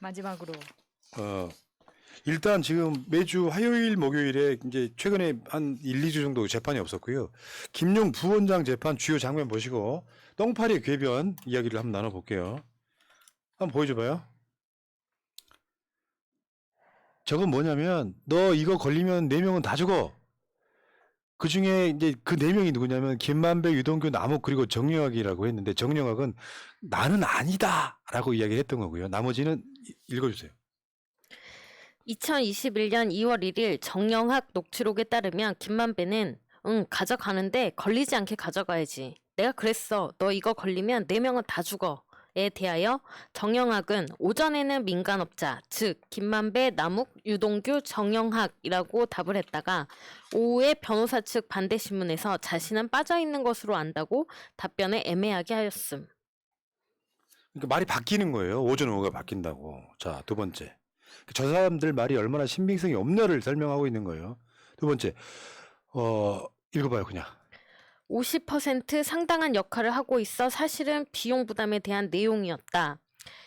마지막으로. 어, 일단 지금 매주 화요일, 목요일에 이제 최근에 한 1, 2주 정도 재판이 없었고요. 김용 부원장 재판 주요 장면 보시고 똥파리 궤변 이야기를 한번 나눠볼게요. 한번 보여줘봐요. 저건 뭐냐면 너 이거 걸리면 4명은 다 죽어. 그 중에 이제 그 4명이 누구냐면 김만배, 유동규, 남욱 그리고 정영학이라고 했는데 정영학은 나는 아니다라고 이야기를 했던 거고요. 나머지는 읽어주세요. 2021년 2월 1일 정영학 녹취록에 따르면 김만배는 응 가져가는데 걸리지 않게 가져가야지. 내가 그랬어. 너 이거 걸리면 4명은 다 죽어. 에 대하여 정영학은 오전에는 민간업자, 즉 김만배, 남욱, 유동규, 정영학이라고 답을 했다가 오후에 변호사 측 반대 신문에서 자신은 빠져있는 것으로 안다고 답변을 애매하게 하였음. 그러니까 말이 바뀌는 거예요. 오전 오후가 바뀐다고. 자, 두 번째. 저 사람들 말이 얼마나 신빙성이 없냐를 설명하고 있는 거예요. 두 번째. 읽어봐요, 그냥. 50% 상당한 역할을 하고 있어 사실은 비용 부담에 대한 내용이었다.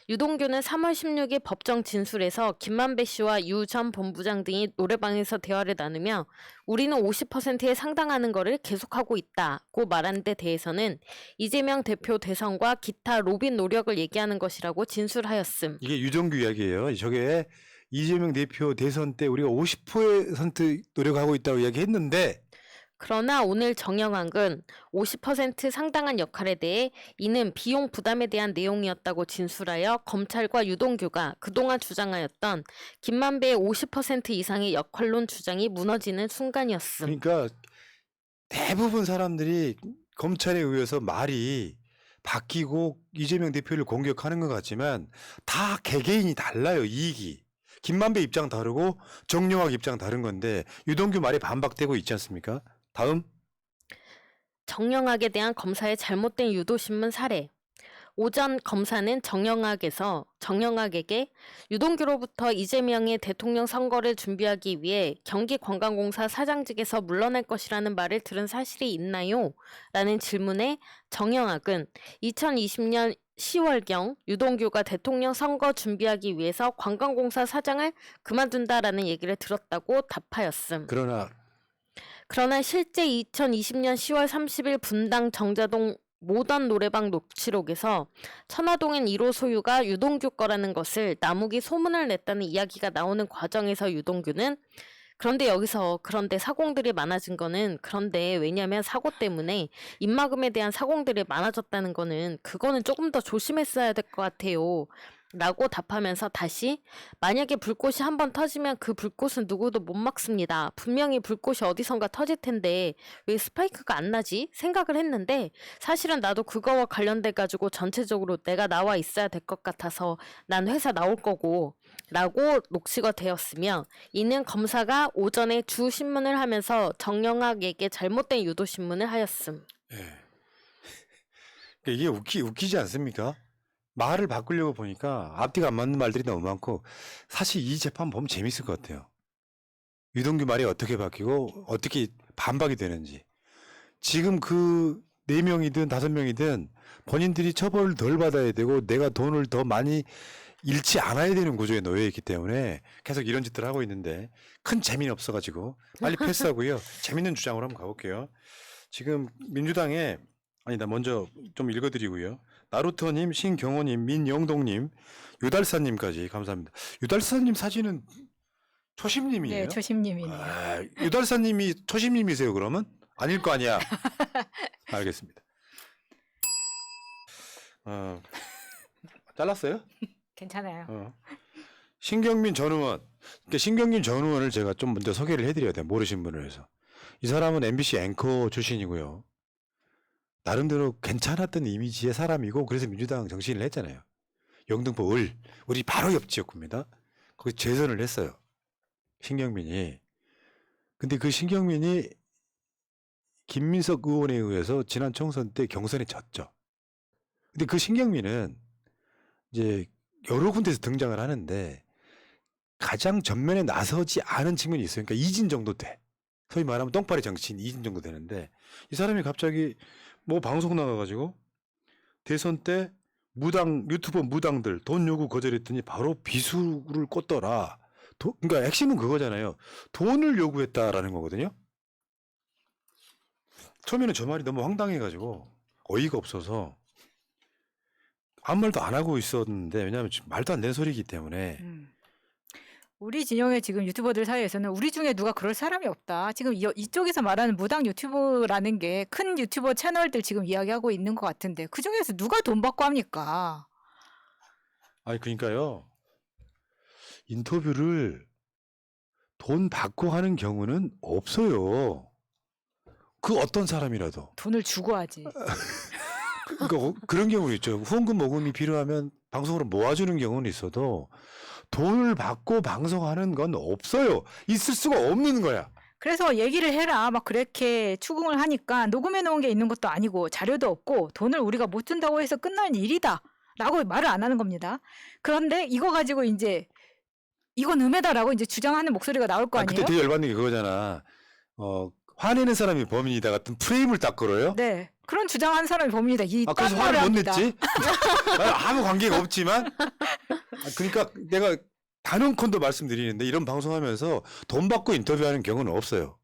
유동규는 3월 16일 법정 진술에서 김만배 씨와 유 전 본부장 등이 노래방에서 대화를 나누며 우리는 50%에 상당하는 것을 계속하고 있다고 말한 데 대해서는 이재명 대표 대선과 기타 로비 노력을 얘기하는 것이라고 진술하였음. 이게 유동규 이야기예요. 저게 이재명 대표 대선 때 우리가 50% 노력하고 있다고 이야기했는데 그러나 오늘 정영학은 50% 상당한 역할에 대해 이는 비용 부담에 대한 내용이었다고 진술하여 검찰과 유동규가 그동안 주장하였던 김만배의 50% 이상의 역할론 주장이 무너지는 순간이었음. 그러니까 대부분 사람들이 검찰에 의해서 말이 바뀌고 이재명 대표를 공격하는 것 같지만 다 개개인이 달라요. 이익이. 김만배 입장 다르고 정영학 입장 다른 건데 유동규 말이 반박되고 있지 않습니까? 다음. 정영학에 대한 검사의 잘못된 유도신문 사례. 오전 검사는 정영학에게 유동규로부터 이재명의 대통령 선거를 준비하기 위해 경기관광공사 사장직에서 물러날 것이라는 말을 들은 사실이 있나요? 라는 질문에 정영학은 2020년 10월경 유동규가 대통령 선거 준비하기 위해서 관광공사 사장을 그만둔다라는 얘기를 들었다고 답하였음. 그러나 실제 2020년 10월 30일 분당 정자동 모던 노래방 녹취록에서 천화동인 1호 소유가 유동규 거라는 것을 남욱이 소문을 냈다는 이야기가 나오는 과정에서 유동규는 그런데 사공들이 많아진 거는 그런데 왜냐면 사고 때문에 입막음에 대한 사공들이 많아졌다는 거는 그거는 조금 더 조심했어야 될 것 같아요. 라고 답하면서 다시 만약에 불꽃이 한번 터지면 그 불꽃은 누구도 못 막습니다. 분명히 불꽃이 어디선가 터질 텐데 왜 스파이크가 안 나지? 생각을 했는데 사실은 나도 그거와 관련돼 가지고 전체적으로 내가 나와 있어야 될 것 같아서 난 회사 나올 거고 라고 녹취가 되었으며 이는 검사가 오전에 주 신문을 하면서 정영학에게 잘못된 유도 신문을 하였음. 예. 이게 웃기지 않습니까? 말을 바꾸려고 보니까 앞뒤가 안 맞는 말들이 너무 많고 사실 이 재판 보면 재밌을 것 같아요. 유동규 말이 어떻게 바뀌고 어떻게 반박이 되는지. 지금 그 4명이든 5명이든 본인들이 처벌을 덜 받아야 되고 내가 돈을 더 많이 잃지 않아야 되는 구조에 놓여 있기 때문에 계속 이런 짓들을 하고 있는데 큰 재미는 없어가지고 빨리 패스하고요. 재밌는 주장으로 한번 가볼게요. 지금 민주당에 아니다 먼저 좀 읽어드리고요. 나루터님, 신경호님, 민영동님, 유달사님까지 감사합니다. 유달사님 사진은 초심님이에요? 네, 초심님이네요. 아, 유달사님이 초심님이세요 그러면? 아닐 거 아니야. 알겠습니다. 잘랐어요? 괜찮아요. 신경민 전 의원. 그러니까 신경민 전 의원을 제가 좀 먼저 소개를 해드려야 돼요. 모르신 분을 해서. 이 사람은 MBC 앵커 출신이고요. 나름대로 괜찮았던 이미지의 사람이고 그래서 민주당 정치인을 했잖아요. 영등포 을이 바로 옆 지역구입니다. 거기 재선을 했어요. 신경민이. 근데 그 신경민이 김민석 의원에 의해서 지난 총선 때 경선에 졌죠. 근데 그 신경민은 이제 여러 군데서 등장을 하는데 가장 전면에 나서지 않은 측면이 있어요. 그러니까 이진 정도 돼. 소위 말하면 똥파리 정치인 이진 정도 되는데 이 사람이 갑자기 뭐 방송 나가가지고 대선 때 유튜버 무당들 돈 요구 거절했더니 바로 비수를 꽂더라. 그러니까 핵심은 그거잖아요. 돈을 요구했다라는 거거든요. 처음에는 저 말이 너무 황당해가지고 어이가 없어서 아무 말도 안 하고 있었는데, 왜냐하면 지금 말도 안 되는 소리이기 때문에. 우리 진영의 지금 유튜버들 사이에서는 우리 중에 누가 그럴 사람이 없다. 지금 이쪽에서 말하는 무당 유튜브라는 게 큰 유튜버 채널들 지금 이야기하고 있는 것 같은데 그 중에서 누가 돈 받고 합니까? 아니 그러니까요. 인터뷰를 돈 받고 하는 경우는 없어요. 그 어떤 사람이라도. 돈을 주고 하지. 그러니까 그런 경우는 있죠. 후원금 모금이 필요하면 방송으로 모아주는 경우는 있어도 돈을 받고 방송하는 건 없어요. 있을 수가 없는 거야. 그래서 얘기를 해라 막 그렇게 추궁을 하니까 녹음해 놓은 게 있는 것도 아니고 자료도 없고 돈을 우리가 못 준다고 해서 끝날 일이다 라고 말을 안 하는 겁니다. 그런데 이거 가지고 이제 이건 음해다라고 이제 주장하는 목소리가 나올 거 아니에요? 그때 되게 열받는 게 그거잖아. 화내는 사람이 범인이다 같은 프레임을 딱 걸어요. 네. 그런 주장하는 사람이 범인이다. 그래서 화를 못 냈지? 아무 관계가 없지만. 그러니까 내가 단언컨도 말씀드리는데 이런 방송하면서 돈 받고 인터뷰하는 경우는 없어요.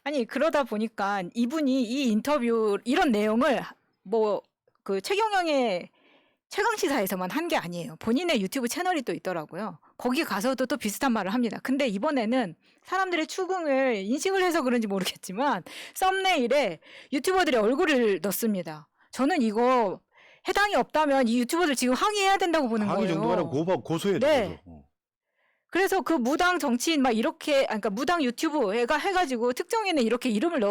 아니 그러다 보니까 이분이 이 인터뷰 이런 내용을 뭐 그 최경영의 최강시사에서만 한 게 아니에요. 본인의 유튜브 채널이 또 있더라고요. 거기 가서도 또 비슷한 말을 합니다. 근데 이번에는 사람들의 추궁을 인식을 해서 그런지 모르겠지만 썸네일에 유튜버들의 얼굴을 넣습니다. 저는 이거 해당이 없다면 이 유튜버들 지금 항의해야 된다고 보는 항의 거예요. 정도면 고소해야 네. 돼요. 그래서 그 무당 정치인 막 이렇게 그러니까 무당 유튜브 해가지고 특정인은 이렇게 이름을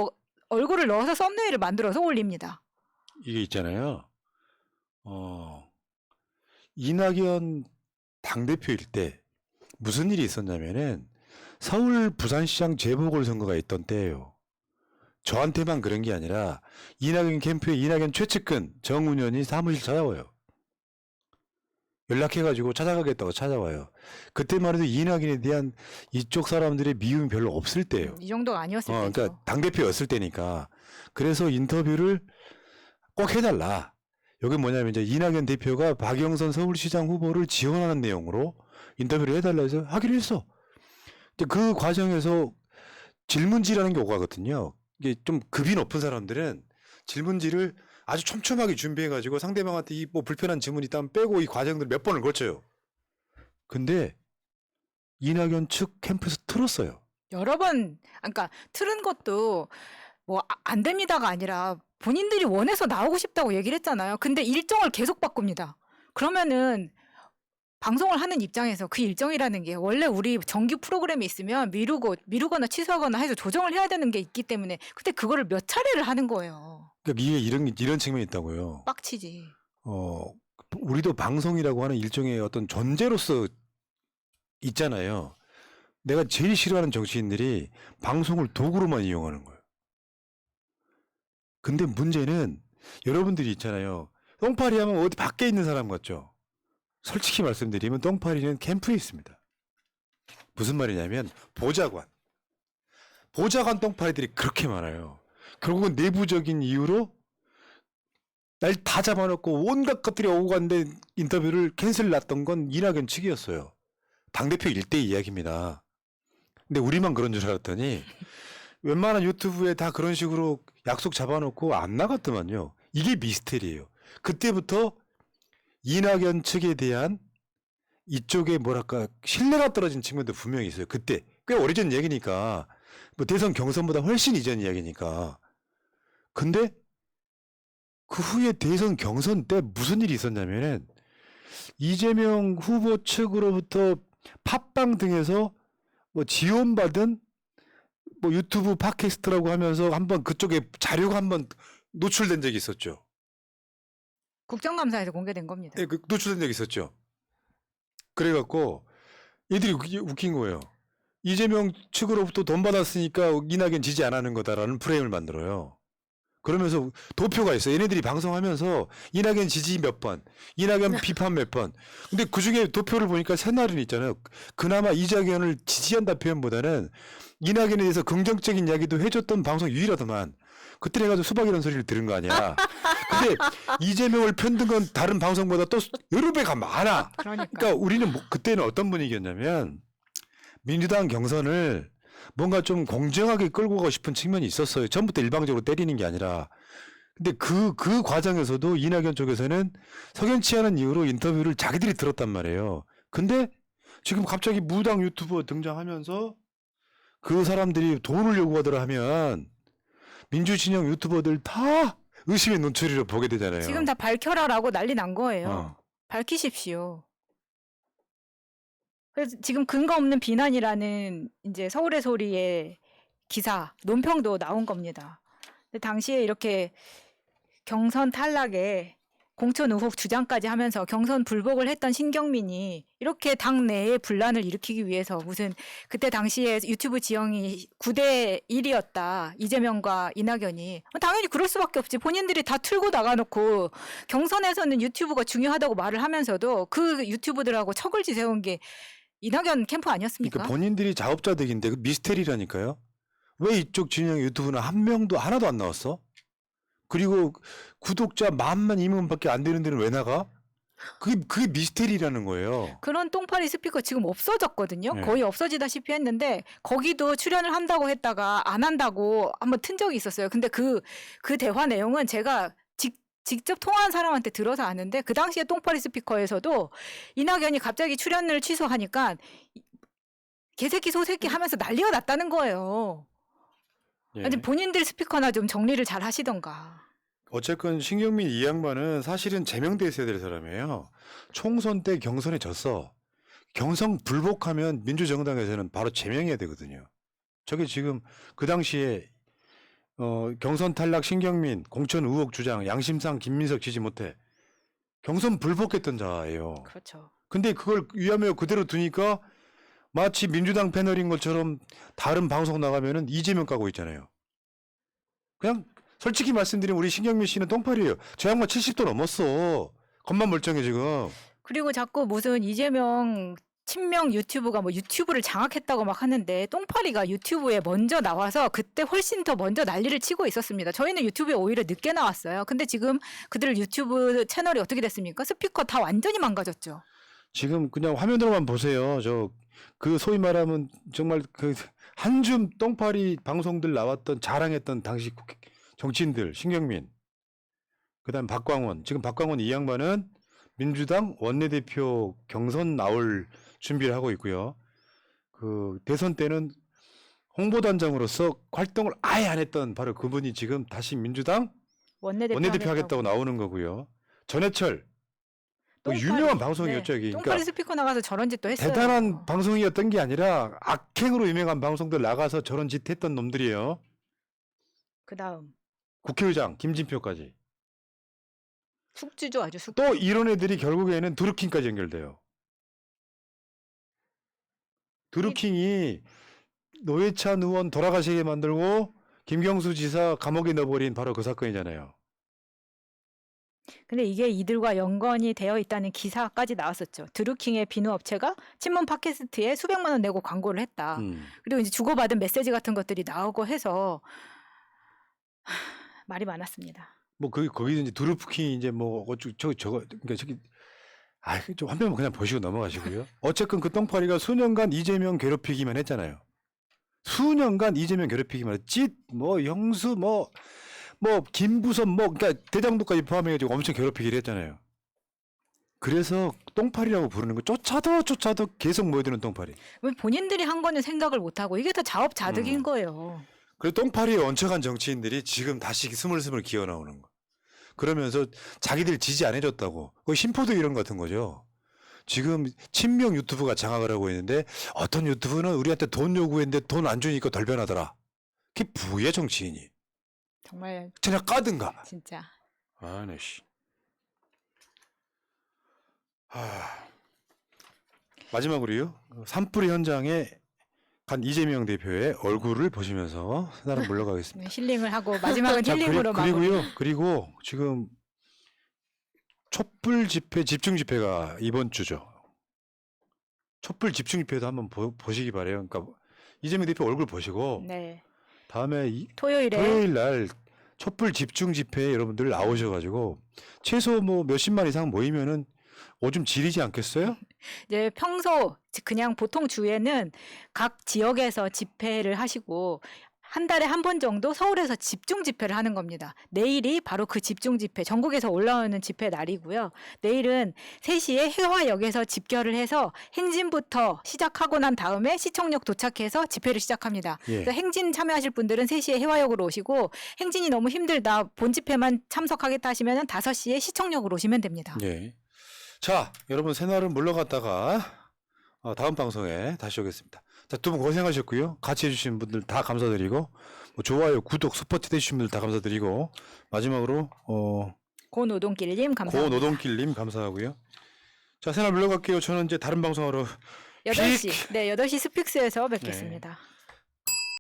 얼굴을 넣어서 썸네일을 만들어서 올립니다. 이게 있잖아요. 이낙연 당대표일 때 무슨 일이 있었냐면은 서울 부산시장 재보궐선거가 있던 때예요. 저한테만 그런 게 아니라 이낙연 캠프에 이낙연 최측근 정운현이 사무실 찾아와요. 연락해가지고 찾아가겠다고 찾아와요. 그때만 해도 이낙연에 대한 이쪽 사람들의 미움이 별로 없을 때예요. 이 정도가 아니었을 때죠. 그러니까 당대표였을 때니까. 그래서 인터뷰를 꼭 해달라. 여기 뭐냐면 이제 이낙연 대표가 박영선 서울시장 후보를 지원하는 내용으로 인터뷰를 해달라 해서 하기로 했어. 근데 그 과정에서 질문지라는 게 오가거든요. 이게 좀 급이 높은 사람들은 질문지를 아주 촘촘하게 준비해가지고 상대방한테 이 뭐 불편한 질문이 있다면 빼고 이 과정들 몇 번을 거쳐요. 근데 이낙연 측 캠프에서 틀었어요. 여러 번, 그러니까 틀은 것도 뭐 안 됩니다가 아니라 본인들이 원해서 나오고 싶다고 얘기를 했잖아요. 근데 일정을 계속 바꿉니다. 그러면은 방송을 하는 입장에서 그 일정이라는 게 원래 우리 정규 프로그램이 있으면 미루거나 취소하거나 해서 조정을 해야 되는 게 있기 때문에 근데 그거를 몇 차례를 하는 거예요. 그러니까 이게 이런 측면이 있다고요. 빡치지. 우리도 방송이라고 하는 일종의 어떤 존재로서 있잖아요. 내가 제일 싫어하는 정치인들이 방송을 도구로만 이용하는 거예요. 근데 문제는 여러분들이 있잖아요. 똥파리 하면 어디 밖에 있는 사람 같죠? 솔직히 말씀드리면 똥파리는 캠프에 있습니다. 무슨 말이냐면 보좌관 똥파리들이 그렇게 많아요. 결국은 내부적인 이유로 날 다 잡아놓고 온갖 것들이 오고 갔는데 인터뷰를 캔슬 났던 건 이낙연 측이었어요. 당대표 일대 이야기입니다. 근데 우리만 그런 줄 알았더니 웬만한 유튜브에 다 그런 식으로 약속 잡아놓고 안 나갔더만요. 이게 미스테리예요. 그때부터 이낙연 측에 대한 이쪽에 뭐랄까 신뢰가 떨어진 측면도 분명히 있어요. 그때 꽤 오래전 얘기니까 뭐 대선 경선보다 훨씬 이전 이야기니까. 근데 그 후에 대선 경선 때 무슨 일이 있었냐면은 이재명 후보 측으로부터 팟빵 등에서 뭐 지원받은 뭐 유튜브 팟캐스트라고 하면서 한번 그쪽에 자료가 한번 노출된 적이 있었죠. 국정감사에서 공개된 겁니다. 네, 노출된 적이 있었죠. 그래갖고 얘들이 웃긴 거예요. 이재명 측으로부터 돈 받았으니까 이낙연 지지 안 하는 거다라는 프레임을 만들어요. 그러면서 도표가 있어요. 얘네들이 방송하면서 이낙연 지지 몇 번, 이낙연 비판 몇 번. 근데 그중에 도표를 보니까 새날은 있잖아요. 그나마 이낙연을 지지한다 표현보다는 이낙연에 대해서 긍정적인 이야기도 해줬던 방송 유일하더만. 그때 해가지고 수박이라는 소리를 들은 거 아니야. 근데 이재명을 편든 건 다른 방송보다 또 여러 배가 많아. 그러니까. 그러니까 우리는 그때는 어떤 분위기였냐면 민주당 경선을 뭔가 좀 공정하게 끌고 가고 싶은 측면이 있었어요. 처음부터 일방적으로 때리는 게 아니라. 근데 그 과정에서도 이낙연 쪽에서는 석연치 않은 이유로 인터뷰를 자기들이 들었단 말이에요. 근데 지금 갑자기 무당 유튜버 등장하면서 그 사람들이 돈을 요구하더라 하면 민주진영 유튜버들 다 의심의 눈초리로 보게 되잖아요. 지금 다 밝혀라라고 난리 난 거예요. 어. 밝히십시오. 그래서 지금 근거 없는 비난이라는 이제 서울의 소리의 기사, 논평도 나온 겁니다. 근데 당시에 이렇게 경선 탈락에 공천 의혹 주장까지 하면서 경선 불복을 했던 신경민이 이렇게 당 내에 분란을 일으키기 위해서 무슨 그때 당시에 유튜브 지형이 9대 1이었다. 이재명과 이낙연이. 당연히 그럴 수밖에 없지. 본인들이 다 틀고 나가놓고 경선에서는 유튜브가 중요하다고 말을 하면서도 그 유튜브들하고 척을 지세운 게 이낙연 캠프 아니었습니까? 그러니까 본인들이 자업자득인데 그 미스테리라니까요. 왜 이쪽 진영 유튜브는 한 명도 하나도 안 나왔어? 그리고 구독자 10,000만 2만밖에 안 되는 데는 왜 나가? 그게 미스테리라는 거예요. 그런 똥파리 스피커 지금 없어졌거든요. 네. 거의 없어지다시피 했는데 거기도 출연을 한다고 했다가 안 한다고 한번 튼 적이 있었어요. 근데 그 대화 내용은 제가 직접 통화한 사람한테 들어서 아는데 그 당시에 똥파리 스피커에서도 이낙연이 갑자기 출연을 취소하니까 개새끼 소새끼 하면서 난리가 났다는 거예요. 예. 아니 본인들 스피커나 좀 정리를 잘 하시던가. 어쨌건 신경민 이 양반은 사실은 제명돼 있어야 될 사람이에요. 총선 때 경선에 졌어. 경선 불복하면 민주정당에서는 바로 제명해야 되거든요. 저게 지금 그 당시에 경선 탈락 신경민, 공천 의혹 주장, 양심상 김민석 지지 못해. 경선 불복했던 자예요. 그렇죠. 근데 그걸 위하며 그대로 두니까 마치 민주당 패널인 것처럼 다른 방송 나가면은 이재명 까고 있잖아요. 그냥 솔직히 말씀드리면 우리 신경민 씨는 똥파리예요. 저 양반 70도 넘었어. 겉만 멀쩡해 지금. 그리고 자꾸 무슨 이재명 친명 유튜브가 뭐 유튜브를 장악했다고 막 하는데 똥파리가 유튜브에 먼저 나와서 그때 훨씬 더 먼저 난리를 치고 있었습니다. 저희는 유튜브에 오히려 늦게 나왔어요. 근데 지금 그들 유튜브 채널이 어떻게 됐습니까? 스피커 다 완전히 망가졌죠. 지금 그냥 화면으로만 보세요. 그 소위 말하면 정말 그 한 줌 똥파리 방송들 나왔던 자랑했던 당시 정치인들 신경민, 그다음 박광원. 지금 박광원 이 양반은 민주당 원내대표 경선 나올 준비를 하고 있고요. 그 대선 때는 홍보단장으로서 활동을 아예 안 했던 바로 그분이 지금 다시 민주당 원내대표 하겠다고 나오는 거고요. 전해철 뭐 똥파리. 유명한 방송이었죠. 여기. 똥파리 그러니까 스피커 나가서 저런 짓도 했어요. 대단한 방송이었던 게 아니라 악행으로 유명한 방송들 나가서 저런 짓 했던 놈들이에요. 그다음 국회의장 김진표까지. 숙주죠, 아주 숙주. 또 이런 애들이 결국에는 드루킹까지 연결돼요. 드루킹이 노회찬 의원 돌아가시게 만들고 김경수 지사 감옥에 넣어버린 바로 그 사건이잖아요. 근데 이게 이들과 연관이 되어 있다는 기사까지 나왔었죠. 드루킹의 비누 업체가 친문 팟캐스트에 수백만 원 내고 광고를 했다. 그리고 이제 주고받은 메시지 같은 것들이 나오고 해서 말이 많았습니다. 뭐 거기 이제 드루킹이 이제 뭐 저거 그러니까 저기 좀 한 번만 그냥 보시고 넘어가시고요. 어쨌건 그 똥파리가 수년간 이재명 괴롭히기만 했잖아요. 수년간 이재명 괴롭히기만 했. 뭐 영수 뭐 김부선 뭐 그러니까 대장도까지 포함해가지고 엄청 괴롭히기를 했잖아요. 그래서 똥파리라고 부르는 거 쫓아도 계속 모여드는 똥파리. 왜 본인들이 한 거는 생각을 못 하고 이게 다 자업자득인 거예요. 그래서 똥파리에 원척한 정치인들이 지금 다시 스물스물 기어 나오는 거. 그러면서 자기들 지지 안 해줬다고. 그 심포도 이런 거 같은 거죠. 지금 친명 유튜브가 장악을 하고 있는데 어떤 유튜브는 우리한테 돈 요구했는데 돈 안 주니까 덜 변하더라. 그게 뭐야 정치인이. 정말 그냥 까든가. 진짜. 네, 씨. 마지막으로요. 산불 현장에 간 이재명 대표의 얼굴을 보시면서 나름 물러가겠습니다. 힐링을 하고 마지막은 자, 힐링으로 마무리. 그리고 지금 촛불 집회 집중 집회가 이번 주죠. 촛불 집중 집회도 한번 보시기 바래요. 그러니까 이재명 대표 얼굴 보시고 네. 다음에 토요일에 토요일 날 촛불 집중 집회에 여러분들 나오셔가지고 최소 뭐 몇십만 이상 모이면은 오줌 지리지 않겠어요? 이제 평소 그냥 보통 주에는 각 지역에서 집회를 하시고 한 달에 한 번 정도 서울에서 집중 집회를 하는 겁니다. 내일이 바로 그 집중 집회, 전국에서 올라오는 집회 날이고요. 내일은 3시에 해화역에서 집결을 해서 행진부터 시작하고 난 다음에 시청역 도착해서 집회를 시작합니다. 예. 그래서 행진 참여하실 분들은 3시에 해화역으로 오시고 행진이 너무 힘들다, 본 집회만 참석하겠다 하시면 5시에 시청역으로 오시면 됩니다. 예. 자, 여러분 새날은 물러갔다가 다음 방송에 다시 오겠습니다. 자, 두 분 고생하셨고요. 같이 해주신 분들 다 감사드리고 뭐 좋아요, 구독, 스포츠 해주신 분들 다 감사드리고 마지막으로 고노동길님 감사합니다. 고노동길님 감사하고요. 자, 새날 물러갈게요. 저는 이제 다른 방송하러 8시, 네, 8시 스픽스에서 뵙겠습니다.